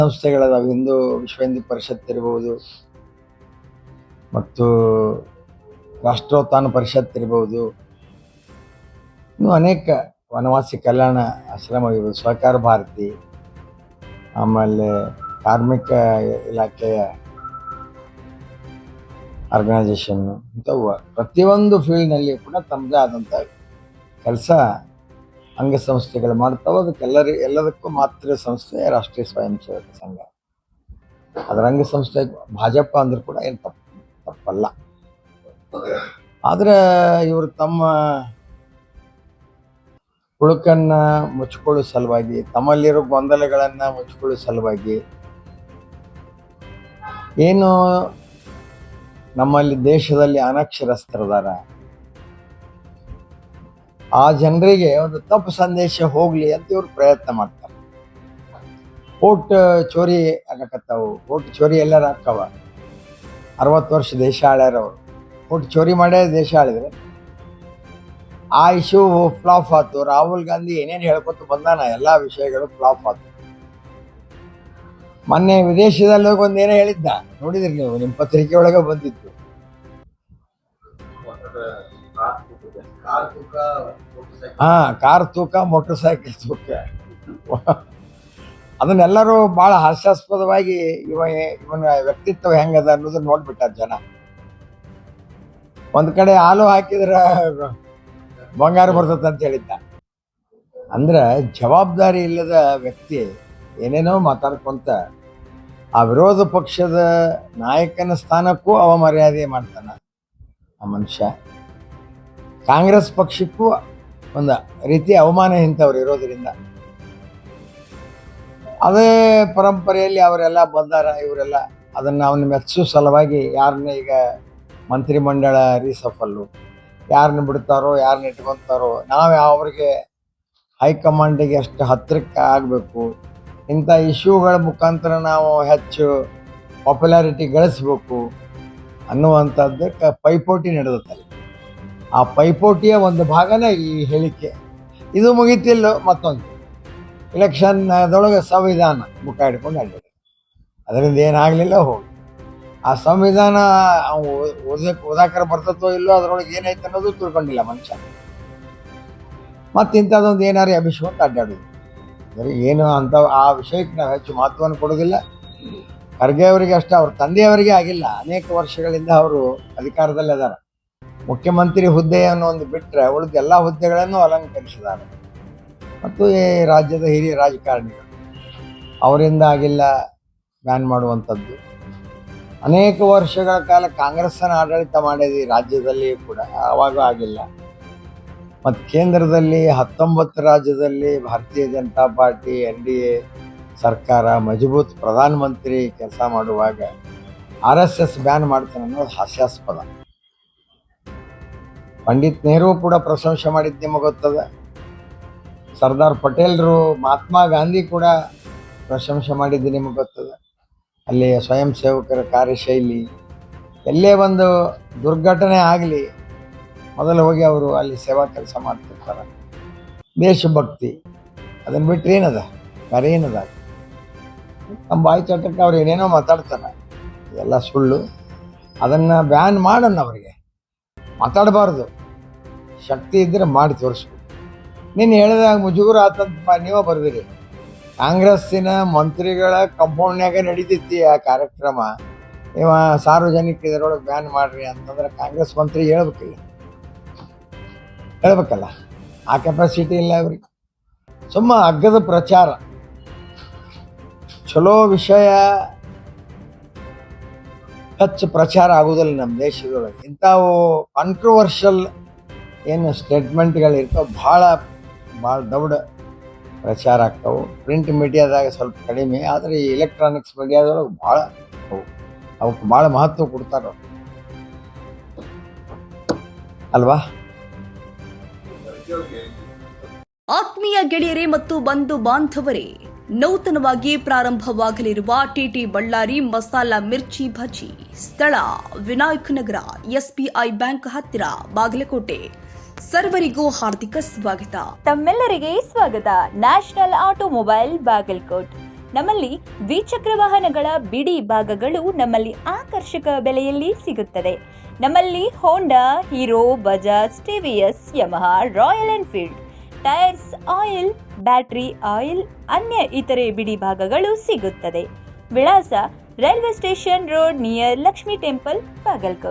ಸಂಸ್ಥೆಗಳದಾವೆ. ವಿಶ್ವ ಹಿಂದೂ ಪರಿಷತ್ ಇರ್ಬೋದು, ಮತ್ತು ರಾಷ್ಟ್ರೋತ್ಥಾನ ಪರಿಷತ್ ಇರ್ಬೋದು, ಇನ್ನೂ ಅನೇಕ ವನವಾಸಿ ಕಲ್ಯಾಣ ಆಶ್ರಮ ಇರ್ಬೋದು, ಸಹಕಾರ ಭಾರತಿ, ಆಮೇಲೆ ಕಾರ್ಮಿಕ ಇಲಾಖೆಯ ಆರ್ಗನೈಸೇಷನ್ನು, ಇಂಥವು ಪ್ರತಿಯೊಂದು ಫೀಲ್ಡ್ನಲ್ಲಿ ಕೂಡ ತಮ್ಮದೇ ಆದಂಥ ಕೆಲಸ ಅಂಗಸಂಸ್ಥೆಗಳು ಮಾಡ್ತಾವೆ. ಎಲ್ಲದಕ್ಕೂ ಮಾತೃ ಸಂಸ್ಥೆ ರಾಷ್ಟ್ರೀಯ ಸ್ವಯಂ ಸೇವಕ ಸಂಘ. ಅದರ ಅಂಗಸಂಸ್ಥೆ ಭಾಜಪ ಅಂದ್ರೂ ಕೂಡ ಏನು ತಪ್ಪಲ್ಲ. ಆದರೆ ಇವರು ತಮ್ಮ ಹುಳುಕನ್ನು ಮುಚ್ಕೊಳ್ಳೋ ಸಲುವಾಗಿ, ತಮ್ಮಲ್ಲಿರೋ ಗೊಂದಲಗಳನ್ನು ಮುಚ್ಕೊಳ್ಳೋ ಸಲುವಾಗಿ, ಏನು ನಮ್ಮಲ್ಲಿ ದೇಶದಲ್ಲಿ ಅನಕ್ಷರಸ್ಥರದಾರ ಆ ಜನರಿಗೆ ಒಂದು ತಪ್ಪು ಸಂದೇಶ ಹೋಗ್ಲಿ ಅಂತ ಇವ್ರು ಪ್ರಯತ್ನ ಮಾಡ್ತಾರೆ. ಓಟ್ ಚೋರಿ ಆಗಕತ್ತಾವು. ಓಟ್ ಚೋರಿ ಎಲ್ಲರ ಆಗ್ತಾವ. 60 ವರ್ಷ ದೇಶ ಆಳ್ಯಾರವ್ರು. ಓಟ್ ಚೋರಿ ಮಾಡೇ ದೇಶ ಆಳಿದ್ರೆ ಆ ಇಶ್ಯೂ ಫ್ಲಾಪ್ ಆಯ್ತು. ರಾಹುಲ್ ಗಾಂಧಿ ಏನೇನು ಹೇಳ್ಕೊತ ಬಂದಾನ ಎಲ್ಲ ವಿಷಯಗಳು ಫ್ಲಾಪ್ ಆಯ್ತು. ಮೊನ್ನೆ ವಿದೇಶದಲ್ಲಿ ಹೋಗಿ ಒಂದೇನೋ ಹೇಳಿದ್ದ, ನೋಡಿದ್ರಿ ನೀವು, ನಿಮ್ಮ ಪತ್ರಿಕೆ ಒಳಗೆ ಬಂದಿತ್ತು. ಕಾರ್ ತೂಕ, ಮೋಟರ್ ಸೈಕಲ್ ತೂಕ, ಅದನ್ನೆಲ್ಲರೂ ಬಹಳ ಹಾಸ್ಯಾಸ್ಪದವಾಗಿ ಇವನ ವ್ಯಕ್ತಿತ್ವ ಹೆಂಗದ ಅನ್ನೋದನ್ನ ನೋಡ್ಬಿಟ್ಟಾರ ಜನ. ಒಂದ್ ಕಡೆ ಹಾಲು ಹಾಕಿದ್ರ ಬಂಗಾರ ಬರ್ತದ ಅಂತ ಹೇಳಿದ್ದ. ಅಂದ್ರೆ ಜವಾಬ್ದಾರಿ ಇಲ್ಲದ ವ್ಯಕ್ತಿ ಏನೇನೋ ಮಾತಾಡ್ಕೊಂತ ಆ ವಿರೋಧ ಪಕ್ಷದ ನಾಯಕನ ಸ್ಥಾನಕ್ಕೂ ಅವಮರ್ಯಾದೆ ಮಾಡ್ತಾನ ಆ ಮನುಷ್ಯ. ಕಾಂಗ್ರೆಸ್ ಪಕ್ಷಕ್ಕೂ ಒಂದು ರೀತಿ ಅವಮಾನ ಇಂಥವ್ರು ಇರೋದ್ರಿಂದ ಅದೇ ಪರಂಪರೆಯಲ್ಲಿ ಅವರೆಲ್ಲ ಬಂದಾರ. ಇವರೆಲ್ಲ ಅದನ್ನು ಅವನ್ನ ಮೆಚ್ಚೋ ಸಲುವಾಗಿ ಯಾರನ್ನ ಈಗ ಮಂತ್ರಿಮಂಡಳ ರೀಸಫಲ್ಲು, ಯಾರನ್ನ ಬಿಡ್ತಾರೋ, ಯಾರನ್ನ ಇಟ್ಕೊತಾರೋ, ನಾವು ಅವ್ರಿಗೆ ಹೈಕಮಾಂಡಿಗೆ ಅಷ್ಟು ಹತ್ತಿರಕ್ಕೆ ಆಗಬೇಕು, ಇಂಥ ಇಶ್ಯೂಗಳ ಮುಖಾಂತರ ನಾವು ಹೆಚ್ಚು ಪಾಪ್ಯುಲಾರಿಟಿ ಗಳಿಸ್ಬೇಕು ಅನ್ನುವಂಥದ್ದಕ್ಕೆ ಪೈಪೋಟಿ ನಡೆದುತ್ತಲ್ಲ. ಆ ಪೈಪೋಟಿಯ ಒಂದು ಭಾಗನೇ ಈ ಹೇಳಿಕೆ. ಇದು ಮುಗಿತಿಲ್ಲ, ಮತ್ತೊಂದು ಇಲೆಕ್ಷನ್ನದೊಳಗೆ ಸಂವಿಧಾನ ಮುಖ ಹಿಡ್ಕೊಂಡು ಅಡ್ಡಿದೆ. ಅದರಿಂದ ಏನಾಗಲಿಲ್ಲ, ಹೋಗಿ ಆ ಸಂವಿಧಾನ ಓದಾಕರ ಬರ್ತತೋ ಇಲ್ಲೋ, ಅದರೊಳಗೆ ಏನೈತೆ ಅನ್ನೋದು ತಿಳ್ಕೊಂಡಿಲ್ಲ ಮನುಷ್ಯ. ಮತ್ತು ಇಂಥದ್ದೊಂದು ಏನಾರು ಅಭಿಷೇಕ ಅಡ್ಡಾಡೋದು. ಅಂದರೆ ಏನು ಅಂತ ಆ ವಿಷಯಕ್ಕೆ ನಾವು ಹೆಚ್ಚು ಮಹತ್ವವನ್ನು ಕೊಡೋದಿಲ್ಲ. ಖರ್ಗೆ ಅವರಿಗೆ ಅಷ್ಟೇ, ಅವ್ರ ತಂದೆಯವರಿಗೆ ಆಗಿಲ್ಲ. ಅನೇಕ ವರ್ಷಗಳಿಂದ ಅವರು ಅಧಿಕಾರದಲ್ಲಿ ಅದಾರ. ಮುಖ್ಯಮಂತ್ರಿ ಹುದ್ದೆಯನ್ನು ಒಂದು ಬಿಟ್ಟರೆ ಉಳಿದ ಎಲ್ಲ ಹುದ್ದೆಗಳನ್ನು ಅಲಂಕರಿಸಿದ್ದಾರೆ. ಮತ್ತು ಈ ರಾಜ್ಯದ ಹಿರಿಯ ರಾಜಕಾರಣಿಗಳು, ಅವರಿಂದ ಆಗಿಲ್ಲ ಬ್ಯಾನ್ ಮಾಡುವಂಥದ್ದು. ಅನೇಕ ವರ್ಷಗಳ ಕಾಲ ಕಾಂಗ್ರೆಸ್ಸನ್ನು ಆಡಳಿತ ಮಾಡಿದ ಈ ರಾಜ್ಯದಲ್ಲಿ ಕೂಡ ಆವಾಗ ಆಗಿಲ್ಲ. ಮತ್ತು ಕೇಂದ್ರದಲ್ಲಿ 19 ರಾಜ್ಯದಲ್ಲಿ ಭಾರತೀಯ ಜನತಾ ಪಾರ್ಟಿ NDA ಸರ್ಕಾರ ಮಜಬೂತ್ ಪ್ರಧಾನಮಂತ್ರಿ ಕೆಲಸ ಮಾಡುವಾಗ RSS ಬ್ಯಾನ್ ಮಾಡ್ತಾನೆ ಅನ್ನೋದು ಹಾಸ್ಯಾಸ್ಪದ. ಪಂಡಿತ್ ನೆಹರು ಕೂಡ ಪ್ರಶಂಸೆ ಮಾಡಿದ್ದು ನಿಮಗೆ ಗೊತ್ತದ. ಸರ್ದಾರ್ ಪಟೇಲ್ರು, ಮಹಾತ್ಮ ಗಾಂಧಿ ಕೂಡ ಪ್ರಶಂಸೆ ಮಾಡಿದ್ದು ನಿಮಗೆ ಗೊತ್ತದ. ಅಲ್ಲಿ ಸ್ವಯಂ ಸೇವಕರ ಕಾರ್ಯಶೈಲಿ, ಎಲ್ಲೇ ಒಂದು ದುರ್ಘಟನೆ ಆಗಲಿ ಮೊದಲು ಹೋಗಿ ಅವರು ಅಲ್ಲಿ ಸೇವಾ ಕೆಲಸ ಮಾಡ್ತಿರ್ತಾರೆ. ದೇಶಭಕ್ತಿ, ಅದನ್ನು ಬಿಟ್ಟರೆ ಏನದ, ಬೇರೆ ಏನದ? ನಮ್ಮ ಬಾಯಿ ಚಟಕ್ಕೆ ಅವ್ರು ಏನೇನೋ ಮಾತಾಡ್ತಾರೆ, ಇದೆಲ್ಲ ಸುಳ್ಳು. ಅದನ್ನು ಬ್ಯಾನ್ ಮಾಡೋಣ, ಅವರಿಗೆ ಮಾತಾಡಬಾರ್ದು. ಶಕ್ತಿ ಇದ್ದರೆ ಮಾಡಿ ತೋರಿಸ್ಬೇಕು. ನೀನು ಹೇಳಿದಾಗ ಮುಜುಗುರ ಆತಂತ ನೀವೇ ಬರ್ದಿರಿ. ಕಾಂಗ್ರೆಸ್ಸಿನ ಮಂತ್ರಿಗಳ ಕಂಪೌಂಡ್ನಾಗ ನಡೀತೈತಿ ಆ ಕಾರ್ಯಕ್ರಮ. ಇವ ಸಾರ್ವಜನಿಕ ಇದರೊಳಗೆ ಬ್ಯಾನ್ ಮಾಡ್ರಿ ಅಂತಂದ್ರೆ ಕಾಂಗ್ರೆಸ್ ಮಂತ್ರಿ ಹೇಳ್ಬೇಕಲ್ಲ. ಆ ಕೆಪಾಸಿಟಿ ಇಲ್ಲ ಅವ್ರಿಗೆ. ಸುಮ್ಮ ಅಗ್ಗದ ಪ್ರಚಾರ. ಚಲೋ ವಿಷಯ ಹೆಚ್ಚು ಪ್ರಚಾರ ಆಗೋದಿಲ್ಲ ನಮ್ಮ ದೇಶದೊಳಗೆ. ಇಂಥವು ಕಾಂಟ್ರವರ್ಷಿಯಲ್ ಏನು ಸ್ಟೇಟ್ಮೆಂಟ್ಗಳಿರ್ತಾವೆ ಭಾಳ ದೊಡ್ಡ ಪ್ರಚಾರ ಆಗ್ತಾವೆ. ಪ್ರಿಂಟ್ ಮೀಡಿಯಾದಾಗ ಸ್ವಲ್ಪ ಕಡಿಮೆ, ಆದರೆ ಈ ಎಲೆಕ್ಟ್ರಾನಿಕ್ಸ್ ಮೀಡಿಯಾದೊಳಗೆ ಅವಕ್ಕೆ ಭಾಳ ಮಹತ್ವ ಕೊಡ್ತಾರೆ ಅಲ್ವಾ? ಆತ್ಮೀಯ ಗೆಳೆಯರೇ ಮತ್ತು ಬಂಧು ಬಾಂಧವರೇ, ನೂತನವಾಗಿ ಪ್ರಾರಂಭವಾಗಲಿರುವ ಟಿಟಿ ಬಳ್ಳಾರಿ ಮಸಾಲಾ ಮಿರ್ಚಿ ಭಜಿ, ಸ್ಥಳ ವಿನಾಯಕ ನಗರ, SBI ಬ್ಯಾಂಕ್ ಹತ್ತಿರ, ಬಾಗಲಕೋಟೆ. ಸರ್ವರಿಗೂ ಹಾರ್ದಿಕ ಸ್ವಾಗತ. ತಮ್ಮೆಲ್ಲರಿಗೆ ಸ್ವಾಗತ. ನ್ಯಾಷನಲ್ ಆಟೋಮೊಬೈಲ್ ಬಾಗಲಕೋಟ್ ನಮ್ಮಲ್ಲಿ ದ್ವಿಚಕ್ರ ವಾಹನಗಳ ಬಿಡಿ ಭಾಗಗಳು ನಮ್ಮಲ್ಲಿ ಆಕರ್ಷಕ ಬೆಲೆಯಲ್ಲಿ ಸಿಗುತ್ತದೆ. ನಮ್ಮಲ್ಲಿ Honda, Hero, Bajaj, TVS, Yamaha, Royal Enfield, tyres, oil, battery oil, ಅನ್ಯ ಇತರೆ ಬಿಡಿ ಭಾಗಗಳು ಸಿಗುತ್ತದೆ. ವಿಳಾಸ railway station road near Lakshmi temple, Bagalkot.